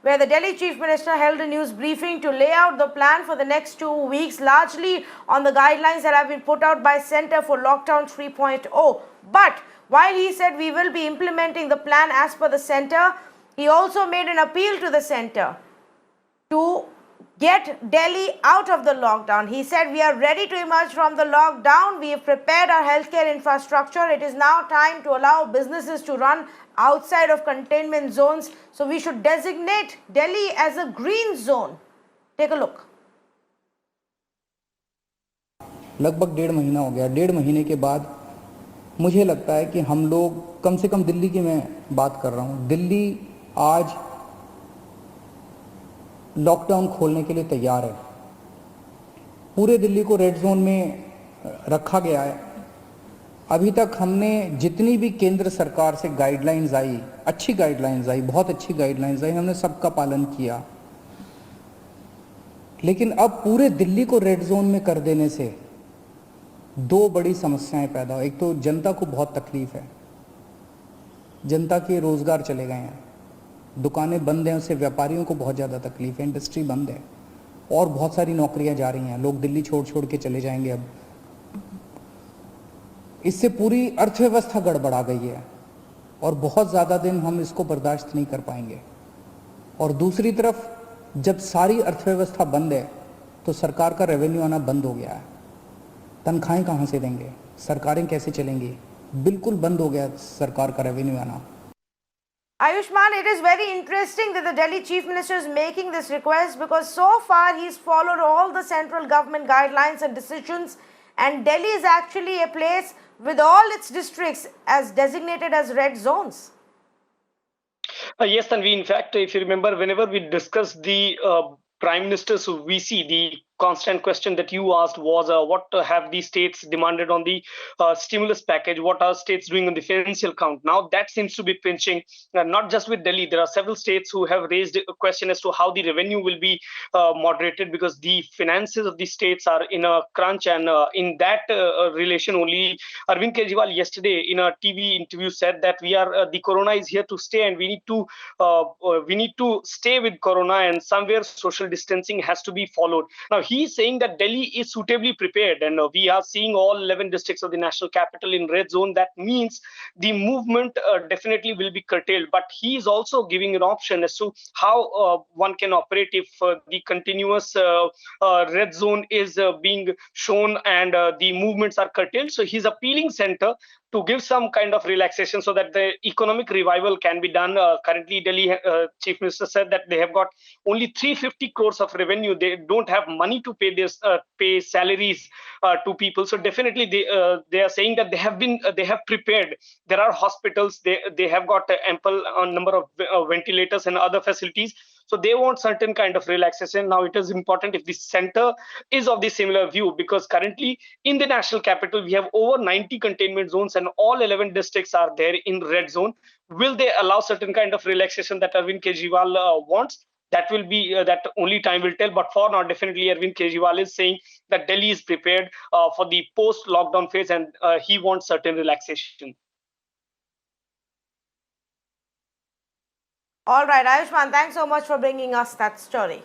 where the Delhi Chief Minister held a news briefing to lay out the plan for the next 2 weeks, largely on the guidelines that have been put out by Centre for Lockdown 3.0. But while he said we will be implementing the plan as per the centre, he also made an appeal to the centre to get Delhi out of the lockdown. He said we are ready to emerge from the lockdown. We have prepared our healthcare infrastructure. It is now time to allow businesses to run outside of containment zones. So we should designate Delhi as a green zone. Take a look. लगभग 1.5 महीना हो गया। 1.5 महीने के बाद मुझे लगता है कि हम लोग, कम से कम दिल्ली की मैं बात कर रहा हूँ, दिल्ली आज लॉकडाउन खोलने के लिए तैयार है। पूरे दिल्ली को रेड जोन में रखा गया है। अभी तक हमने जितनी भी केंद्र सरकार से गाइडलाइंस आई, अच्छी गाइडलाइंस आई, बहुत अच्छी गाइडलाइंस आई, हमने सबका पालन किया। लेकिन अब पूरे दिल्ली को रेड जोन में कर देने से 2 बड़ी समस्याएं पैदा हो। एक तो जनता को बहुत तकलीफ है, जनता के रोजगार चले गए हैं, दुकानें बंद हैं, उससे व्यापारियों को बहुत ज़्यादा तकलीफ है, इंडस्ट्री बंद है और बहुत सारी नौकरियां जा रही हैं, लोग दिल्ली छोड़ छोड़ के चले जाएंगे। अब इससे पूरी अर्थव्यवस्था गड़बड़ा गई है और बहुत ज़्यादा दिन हम इसको बर्दाश्त नहीं कर पाएंगे। और दूसरी तरफ जब सारी अर्थव्यवस्था बंद है तो सरकार का रेवेन्यू आना बंद हो गया है। तनख्वाहें कहाँ से देंगे, सरकारें कैसे चलेंगी, बिल्कुल बंद हो गया सरकार का रेवेन्यू आना। Ayushman, it is very interesting that the Delhi Chief Minister is making this request because so far he's followed all the central government guidelines and decisions, and Delhi is actually a place with all its districts as designated as red zones. Yes, Tanvi. In fact, if you remember, whenever we discussed the Prime Minister's VC, the constant question that you asked was what have the states demanded on the stimulus package, what are states doing on the financial count. Now that seems to be pinching, not just with Delhi. There are several states who have raised a question as to how the revenue will be moderated, because the finances of the states are in a crunch, and in that relation only Arvind Kejriwal yesterday in a TV interview said that we are the corona is here to stay, and we need to stay with corona, and somewhere social distancing has to be followed. Now he is saying that Delhi is suitably prepared, and we are seeing all 11 districts of the national capital in red zone. That means the movement definitely will be curtailed, but he is also giving an option as to how one can operate if the continuous red zone is being shown and the movements are curtailed. So he's appealing center to give some kind of relaxation so that the economic revival can be done. Currently, Delhi Chief Minister said that they have got only 350 crores of revenue. They don't have money to pay this pay salaries to people. So definitely they are saying that they have prepared. There are hospitals. They have got ample number of ventilators and other facilities. So they want certain kind of relaxation. Now it is important if the center is of the similar view, because currently in the national capital we have over 90 containment zones and all 11 districts are there in red zone. Will they allow certain kind of relaxation that Arvind Kejriwal wants? That will be that only time will tell. But for now, definitely Arvind Kejriwal is saying that Delhi is prepared for the post-lockdown phase, and he wants certain relaxation. All right, Ayushman, thanks so much for bringing us that story.